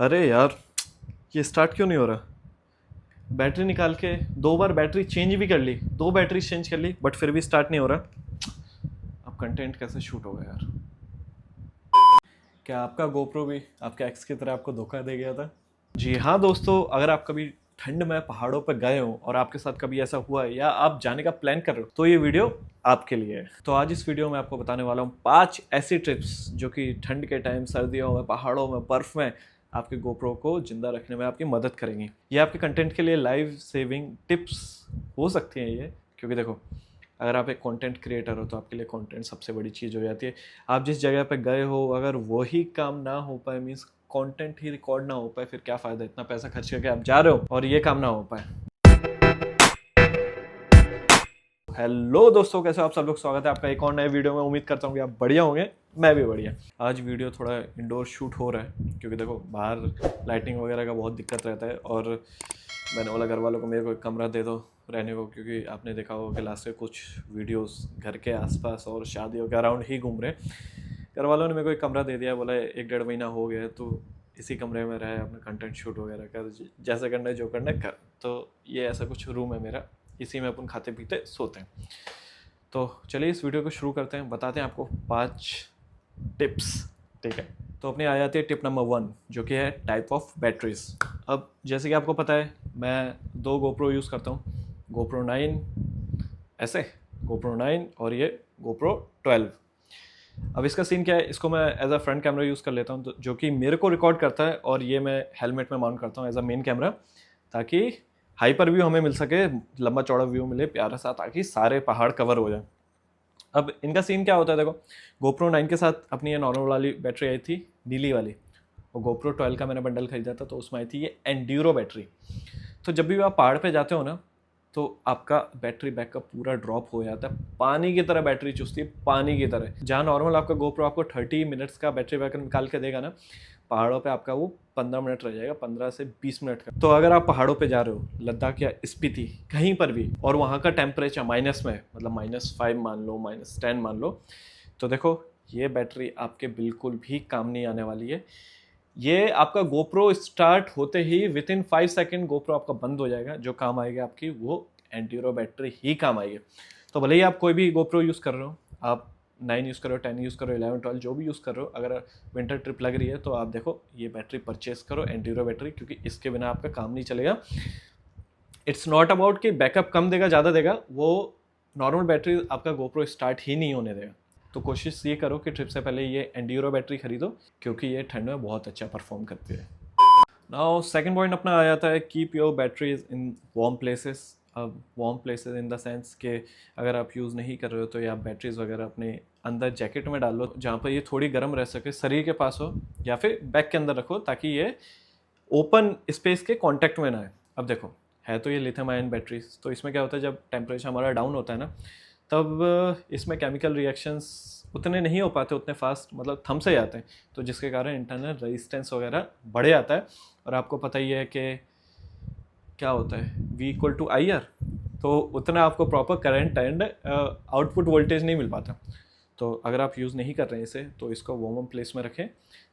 अरे यार, ये स्टार्ट क्यों नहीं हो रहा? बैटरी निकाल के 2 बार बैटरी चेंज भी कर ली, 2 बैटरी चेंज कर ली, बट फिर भी स्टार्ट नहीं हो रहा। अब कंटेंट कैसे शूट होगा यार? क्या आपका गोप्रो भी आपके एक्स की तरह आपको धोखा दे गया था? जी हाँ दोस्तों, अगर आप कभी ठंड में पहाड़ों पर गए हो और आपके साथ कभी ऐसा हुआ है या आप जाने का प्लान कर रहे हो तो ये वीडियो आपके लिए है। तो आज इस वीडियो में आपको बताने वाला हूँ 5 ऐसी ट्रिप्स जो कि ठंड के टाइम, सर्दियों में, पहाड़ों में, बर्फ में आपके गोप्रो को जिंदा रखने में आपकी मदद करेंगी। ये आपके कंटेंट के लिए लाइफ सेविंग टिप्स हो सकती हैं ये, क्योंकि देखो, अगर आप एक कंटेंट क्रिएटर हो तो आपके लिए कंटेंट सबसे बड़ी चीज़ हो जाती है। आप जिस जगह पे गए हो अगर वही काम ना हो पाए, मीन्स कंटेंट ही रिकॉर्ड ना हो पाए, फिर क्या फ़ायदा? इतना पैसा खर्च करके आप जा रहे हो और ये काम ना हो पाए। हेलो दोस्तों, कैसे हो आप सब लोग? स्वागत है आपका एक और नए वीडियो में। उम्मीद करता हूँ कि आप बढ़िया होंगे, मैं भी बढ़िया। आज वीडियो थोड़ा इंडोर शूट हो रहा है क्योंकि देखो बाहर लाइटिंग वगैरह का बहुत दिक्कत रहता है, और मैंने बोला घर वालों को मेरे को एक कमरा दे दो रहने को, क्योंकि आपने देखा होगा कि लास्ट से कुछ वीडियोस घर के आसपास और शादियों के अराउंड ही घूम रहे। घर वालों ने मेरे को एक कमरा दे दिया, बोला 1-1.5 महीना हो गया है तो इसी कमरे में रहे, अपना कंटेंट शूट वगैरह कर, जैसे करना है जो करना है कर। तो ये ऐसा कुछ रूम है मेरा, इसी में अपन खाते पीते सोते हैं। तो चलिए इस वीडियो को शुरू करते हैं, बताते हैं आपको 5 टिप्स। ठीक है, तो अपनी आ जाती है टिप नंबर 1, जो कि है टाइप ऑफ बैटरीज। अब जैसे कि आपको पता है मैं 2 गोप्रो यूज़ करता हूँ, गोप्रो 9 ऐसे, गोप्रो 9 और ये गोप्रो 12। अब इसका सीन क्या है, इसको मैं as a front camera use कर लेता हूँ, तो जो कि मेरे को रिकॉर्ड करता है, और ये मैं हेलमेट में माउंट करता हूँ एज अ मेन कैमरा, ताकि हाइपर व्यू हमें मिल सके, लंबा चौड़ा व्यू मिले प्यारा सा, ताकि सारे पहाड़ कवर हो जाए। अब इनका सीन क्या होता है, देखो गोप्रो 9 के साथ अपनी ये नॉर्मल वाली बैटरी आई थी, नीली वाली, और गोप्रो 12 का मैंने बंडल खरीदा था तो उसमें आई थी ये एंड्यूरो बैटरी। तो जब भी आप पहाड़ पे जाते हो ना, तो आपका बैटरी बैकअप पूरा ड्रॉप हो जाता है, पानी की तरह बैटरी चुसती है, पानी की तरह। जहाँ नॉर्मल आपका गोप्रो आपको 30 मिनट्स का बैटरी बैकअप निकाल के देगा ना, पहाड़ों पे आपका वो 15 मिनट रह जाएगा, 15 से 20 मिनट का। तो अगर आप पहाड़ों पे जा रहे हो, लद्दाख या स्पीति कहीं पर भी, और वहाँ का टेम्परेचर माइनस में, मतलब -5 मान लो, -10 मान लो, तो देखो ये बैटरी आपके बिल्कुल भी काम नहीं आने वाली है। ये आपका गोप्रो स्टार्ट होते ही विथिन 5 सेकेंड गोप्रो आपका बंद हो जाएगा। जो काम आएगी आपकी वो एंटीरो बैटरी ही काम आएगी। तो भले ही आप कोई भी गोप्रो यूज़ कर रहे हो, आप 9 यूज़ करो, 10 यूज़ करो, 11, 12 जो भी यूज़ कर रहे हो, अगर विंटर ट्रिप लग रही है तो आप देखो ये बैटरी परचेस करो, एंटीरो बैटरी, क्योंकि इसके बिना आपका काम नहीं चलेगा। इट्स नॉट अबाउट कि बैकअप कम देगा ज़्यादा देगा, वो नॉर्मल बैटरी आपका गोप्रो स्टार्ट ही नहीं होने देगा। तो कोशिश ये करो कि ट्रिप से पहले ये एंड्यूरो बैटरी खरीदो, क्योंकि ये ठंड में बहुत अच्छा परफॉर्म करती है। नाउ सेकंड पॉइंट अपना आ जाता है, keep your batteries in warm places. अब warm places in the sense के अगर आप यूज़ नहीं कर रहे हो तो ये आप बैटरीज वगैरह अपने अंदर जैकेट में डाल लो, जहाँ पर ये थोड़ी गर्म रह सके, शरीर के पास हो, या फिर बैग के अंदर रखो, ताकि ये ओपन स्पेस के कांटेक्ट में ना आए। अब देखो है तो ये लिथियम आयन बैटरीज, तो इसमें क्या होता है, जब टेम्परेचर हमारा डाउन होता है ना, तब इसमें केमिकल रिएक्शंस उतने नहीं हो पाते, उतने फास्ट, मतलब थम से जाते हैं, तो जिसके कारण इंटरनल रेजिस्टेंस वगैरह बढ़ जाता है। और आपको पता ही है कि क्या होता है, V = IR, तो उतना आपको proper current and output voltage नहीं मिल पाता। तो अगर आप यूज़ नहीं कर रहे हैं इसे, तो इसको वार्म प्लेस में रखें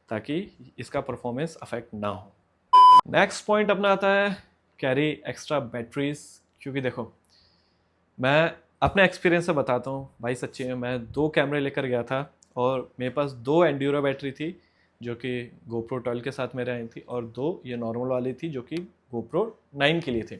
ताकि इसका परफॉर्मेंस अफेक्ट ना हो। नेक्स्ट पॉइंट अपना आता है कैरी एक्स्ट्रा बैटरीज, क्योंकि देखो मैं अपने एक्सपीरियंस से बताता हूँ भाई, सच्ची में मैं 2 कैमरे लेकर गया था और मेरे पास 2 एंड्यूरो बैटरी थी जो कि गोप्रो 12 के साथ मेरे आई थी, और 2 ये नॉर्मल वाली थी जो कि गोप्रो 9 के लिए थी।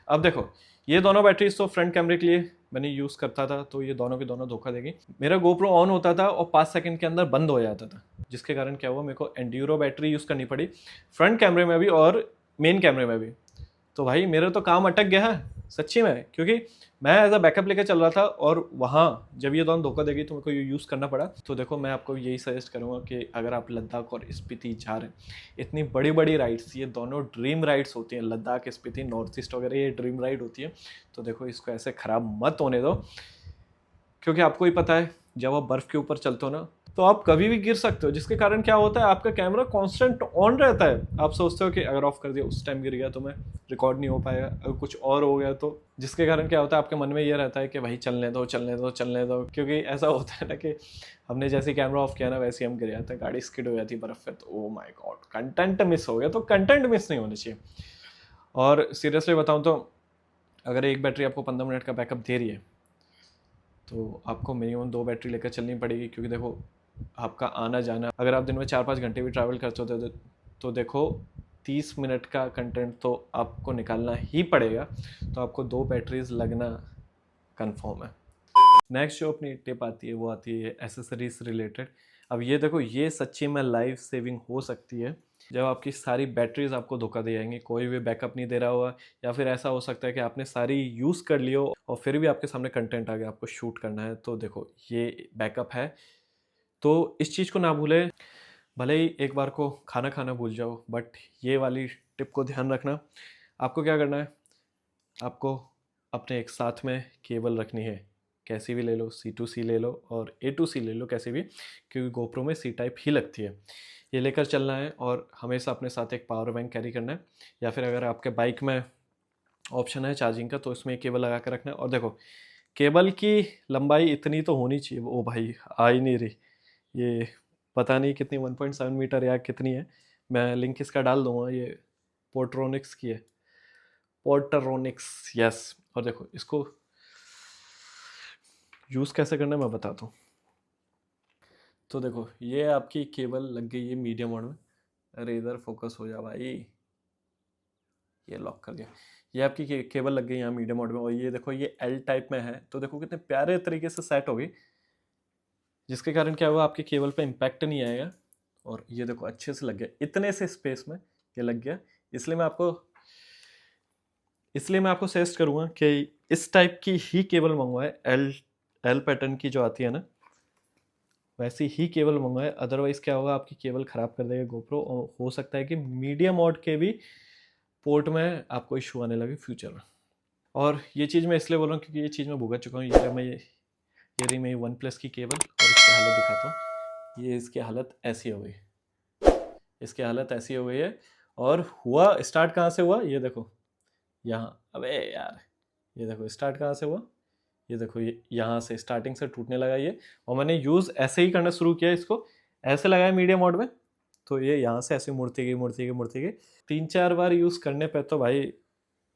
अब देखो ये दोनों बैटरीज तो फ्रंट कैमरे के लिए मैंने यूज़ करता था, तो ये दोनों के दोनों धोखा देगी। मेरा गोप्रो ऑन होता था और 5 सेकंड के अंदर बंद हो जाता था, जिसके कारण क्या हुआ, मेरे को एंड्यूरो बैटरी यूज़ करनी पड़ी फ्रंट कैमरे में भी और मेन कैमरे में भी। तो भाई मेरा तो काम अटक गया है सच्ची में, क्योंकि मैं एज अ बैकअप लेकर चल रहा था, और वहाँ जब ये दोनों धोखा देगी तो मेरे को ये यूज़ करना पड़ा। तो देखो मैं आपको यही सजेस्ट करूँगा कि अगर आप लद्दाख और स्पीति जा रहे हैं, इतनी बड़ी बड़ी राइड्स, ये दोनों ड्रीम राइड्स होती हैं, लद्दाख, स्पीति, नॉर्थ ईस्ट वगैरह ये ड्रीम राइड होती है। तो देखो इसको ऐसे ख़राब मत होने दो, क्योंकि आपको ही पता है जब आप बर्फ़ के ऊपर चलते हो ना, तो आप कभी भी गिर सकते हो, जिसके कारण क्या होता है आपका कैमरा कांस्टेंट ऑन रहता है। आप सोचते हो कि अगर ऑफ कर दिया उस टाइम गिर गया तो मैं रिकॉर्ड नहीं हो पाएगा, अगर कुछ और हो गया तो, जिसके कारण क्या होता है आपके मन में ये रहता है कि भाई चलने दो चलने दो चलने दो, क्योंकि ऐसा होता है ना कि हमने जैसे कैमरा ऑफ किया ना वैसे हम गिर जाते हैं, गाड़ी स्किड हो जाती है बर्फ पे, तो oh my God content miss हो गया। तो कंटेंट मिस नहीं होनी चाहिए। और सीरियसली बताऊँ तो अगर एक बैटरी आपको 15 मिनट का बैकअप दे रही है तो आपको मिनिमम 2 बैटरी लेकर चलनी पड़ेगी, क्योंकि देखो आपका आना जाना, अगर आप दिन में 4-5 घंटे भी ट्रैवल करते हो तो देखो 30 मिनट का कंटेंट तो आपको निकालना ही पड़ेगा, तो आपको 2 बैटरीज लगना कंफर्म है। नेक्स्ट जो अपनी टिप आती है वो आती है एसेसरीज रिलेटेड। अब ये देखो ये सच्ची में लाइफ सेविंग हो सकती है जब आपकी सारी बैटरीज आपको धोखा दे जाएंगी, कोई भी बैकअप नहीं दे रहा होगा, या फिर ऐसा हो सकता है कि आपने सारी यूज़ कर लियो और फिर भी आपके सामने कंटेंट आ गया, आपको शूट करना है, तो देखो ये बैकअप है। तो इस चीज़ को ना भूलें, भले ही एक बार को खाना खाना भूल जाओ, बट ये वाली टिप को ध्यान रखना। आपको क्या करना है, आपको अपने एक साथ में केबल रखनी है, कैसी भी ले लो, C2C ले लो और A2C ले लो, कैसी भी, क्योंकि गोप्रो में C टाइप ही लगती है। ये लेकर चलना है और हमेशा अपने साथ एक पावर बैंक कैरी करना है, या फिर अगर आपके बाइक में ऑप्शन है चार्जिंग का तो इसमें एक केबल लगा कर रखना है। और देखो केबल की लंबाई इतनी तो होनी चाहिए, ओ भाई आ ही नहीं रही, ये पता नहीं कितनी 1.7 मीटर या कितनी है, मैं लिंक इसका डाल दूंगा, ये पोर्ट्रोनिक्स की है, पोर्ट्रोनिक्स यस। और देखो इसको यूज़ कैसे करना है मैं बताता हूँ। तो देखो ये आपकी केबल लग गई है मीडियम मोड में, अरे इधर फोकस हो जा भाई, ये लॉक कर दिया। ये आपकी केबल लग गई यहाँ मीडियम मोड में, और ये देखो ये L टाइप में है, तो देखो कितने प्यारे तरीके से सेट हो गई, जिसके कारण क्या हुआ आपके केबल पे इम्पैक्ट नहीं आएगा। और ये देखो अच्छे से लग गया, इतने से स्पेस में ये लग गया। इसलिए मैं आपको सजेस्ट करूँगा कि इस टाइप की ही केबल मंगवाए, एल पैटर्न की जो आती है ना वैसी ही केबल मंगवाए, अदरवाइज़ क्या होगा आपकी केबल ख़राब कर देगा गोप्रो, और हो सकता है कि मीडियम मोड के भी पोर्ट में आपको इशू आने लगे फ्यूचर में। और ये चीज़ मैं इसलिए बोल रहा हूँ क्योंकि ये चीज़ मैं भुगत चुका हूँ। ये रही मेरी वन प्लस की केबल, और इसकी हालत दिखाता हूँ। ये इसकी हालत ऐसी हो गई, इसकी हालत ऐसी हो गई है। और हुआ स्टार्ट कहाँ से हुआ, ये देखो यहाँ, अबे यार ये देखो स्टार्ट कहाँ से हुआ, ये देखो ये यहाँ से स्टार्टिंग से टूटने लगा ये। और मैंने यूज़ ऐसे ही करना शुरू किया, इसको ऐसे लगाया मीडियम मोड में, तो ये यहाँ से ऐसे मुड़ती गई 3-4 बार यूज़ करने पे तो भाई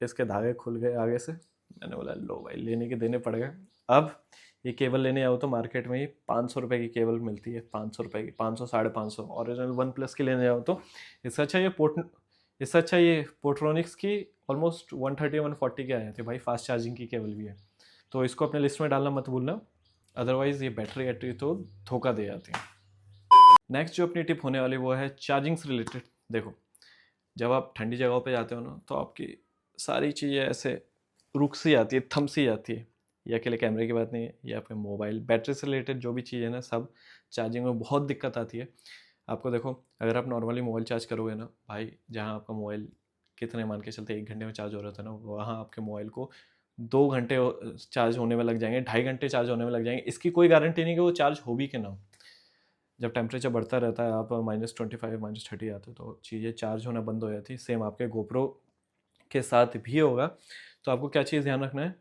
इसके धागे खुल गए आगे से। मैंने बोला लो भाई लेने के देने पड़ गए। अब ये केबल लेने आओ तो मार्केट में ही 500 रुपये की केबल मिलती है, 500 रुपये की, 500 550 ओरिजिनल वन प्लस की लेने आओ तो। इससे अच्छा ये पोर्ट्रोनिक्स की ऑलमोस्ट 130-140 के आए थे भाई, फास्ट चार्जिंग की केबल भी है। तो इसको अपने लिस्ट में डालना मत भूलना, अदरवाइज़ ये बैटरी तो धोखा दे जाती है। नेक्स्ट जो अपनी टिप होने वाली वो है चार्जिंग से रिलेटेड। देखो जब आप ठंडी जगहों पे जाते हो ना तो आपकी सारी चीज़ें ऐसे रुक सी आती है, थम सी आती है। ये अकेले कैमरे की बात नहीं है, ये आपके मोबाइल बैटरी से रिलेटेड जो भी चीज़ है ना सब चार्जिंग में बहुत दिक्कत आती है। आपको देखो अगर आप नॉर्मली मोबाइल चार्ज करोगे ना भाई, जहाँ आपका मोबाइल कितने मान के चलते 1 घंटे में चार्ज हो रहा था ना, वहाँ आपके मोबाइल को 2 घंटे चार्ज होने में लग जाएंगे, 2.5 घंटे चार्ज होने में लग जाएंगे। इसकी कोई गारंटी नहीं कि वो चार्ज हो भी कि ना हो। जब टेम्परेचर बढ़ता रहता है, आप -25 -30 आते हो तो चीज़ें चार्ज होना बंद हो जाती है। सेम आपके गोप्रो के साथ भी होगा। तो आपको क्या चीज़ ध्यान रखना है,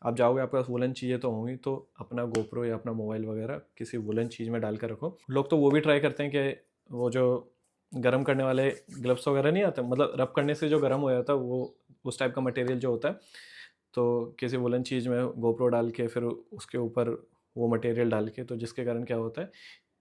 आप जाओगे आपके पास वुलन चीज़ें तो होंगी, तो अपना गोप्रो या अपना मोबाइल वगैरह किसी वुलन चीज़ में डाल कर रखो। लोग तो वो भी ट्राई करते हैं कि वो जो गर्म करने वाले ग्लव्स वगैरह नहीं आते, मतलब रब करने से जो गर्म हो जाता है वो उस टाइप का मटेरियल जो होता है, तो किसी वुलन चीज़ में गोप्रो डाल के फिर उसके ऊपर वो मटेरियल डाल के, तो जिसके कारण क्या होता है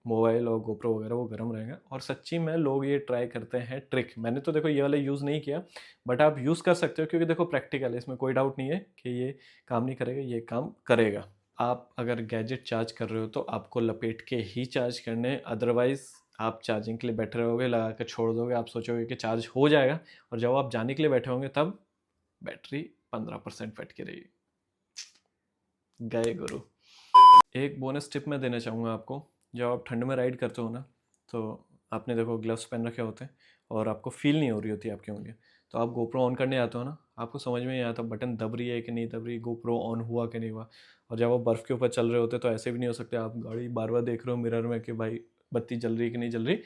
मोबाइल और गोप्रो वगैरह वो गर्म रहेगा। और सच्ची में लोग ये ट्राई करते हैं ट्रिक, मैंने तो देखो ये वाला यूज़ नहीं किया, बट आप यूज़ कर सकते हो क्योंकि देखो प्रैक्टिकल है, इसमें कोई डाउट नहीं है कि ये काम नहीं करेगा, ये काम करेगा। आप अगर गैजेट चार्ज कर रहे हो तो आपको लपेट के ही चार्ज करने, अदरवाइज़ आप चार्जिंग के लिए बैठे रहोगे लगा कर छोड़ दोगे, आप सोचोगे कि चार्ज हो जाएगा, और जब आप जाने के लिए बैठे होंगे तब बैटरी 15% फट के रहेगी। गए गुरु। एक बोनस टिप मैं देना चाहूँगा आपको, जब आप ठंड में राइड करते हो ना तो आपने देखो ग्लव्स पहन रखे होते हैं और आपको फील नहीं हो रही होती आपकी उंगलियाँ, तो आप गोप्रो ऑन करने आते हो ना, आपको समझ में नहीं आता बटन दब रही है कि नहीं दब रही, गोप्रो ऑन हुआ कि नहीं हुआ, और जब आप बर्फ़ के ऊपर चल रहे होते तो ऐसे भी नहीं हो सकते, आप गाड़ी बार बार देख रहे हो मिरर में कि भाई बत्ती जल रही है कि नहीं जल रही।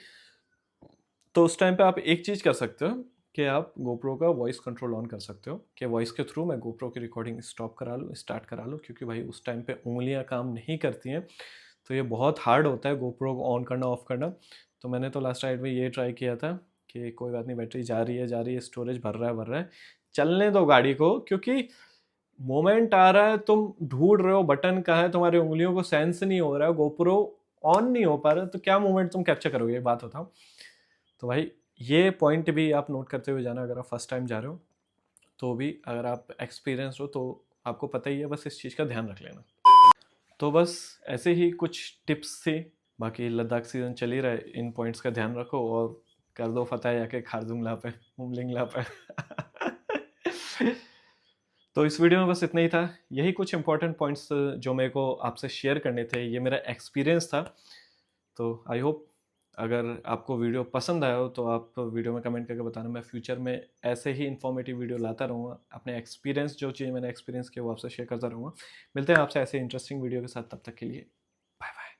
तो उस टाइम पे आप एक चीज़ कर सकते हो कि आप गोप्रो का वॉइस कंट्रोल ऑन कर सकते हो कि वॉइस के थ्रू मैं गोप्रो की रिकॉर्डिंग स्टॉप करा लूँ, स्टार्ट करा लूँ, क्योंकि भाई उस टाइम पे उंगलियां काम नहीं करती हैं, तो ये बहुत हार्ड होता है गोप्रो को ऑन करना ऑफ करना। तो मैंने तो लास्ट राइड में ये ट्राई किया था कि कोई बात नहीं, बैटरी जा रही है, स्टोरेज भर रहा है, चलने दो गाड़ी को, क्योंकि मोमेंट आ रहा है, तुम ढूंढ रहे हो बटन कहाँ है, तुम्हारी उंगलियों को सेंस नहीं हो रहा है, गोप्रो ऑन नहीं हो पा रहा, तो क्या मोमेंट तुम कैप्चर करोगे, ये बात बताओ। तो भाई ये पॉइंट भी आप नोट करते हुए जाना, अगर आप फर्स्ट टाइम जा रहे हो तो भी, अगर आप एक्सपीरियंस हो तो आपको पता ही है, बस इस चीज़ का ध्यान रख लेना। तो बस ऐसे ही कुछ टिप्स थे, बाकी लद्दाख सीज़न चल ही रहा है, इन पॉइंट्स का ध्यान रखो और कर दो फतेह जाके खारदुंगला पे, मुमलिंगला पे। तो इस वीडियो में बस इतना ही था, यही कुछ इंपॉर्टेंट पॉइंट्स जो मेरे को आपसे शेयर करने थे, ये मेरा एक्सपीरियंस था। तो आई होप अगर आपको वीडियो पसंद आया हो तो आप वीडियो में कमेंट करके बताना, मैं फ्यूचर में ऐसे ही इन्फॉर्मेटिव वीडियो लाता रहूँगा, अपने एक्सपीरियंस जो चीज़ मैंने एक्सपीरियंस किया वो आपसे शेयर करता रहूँगा। मिलते हैं आपसे ऐसे इंटरेस्टिंग वीडियो के साथ, तब तक के लिए बाय बाय।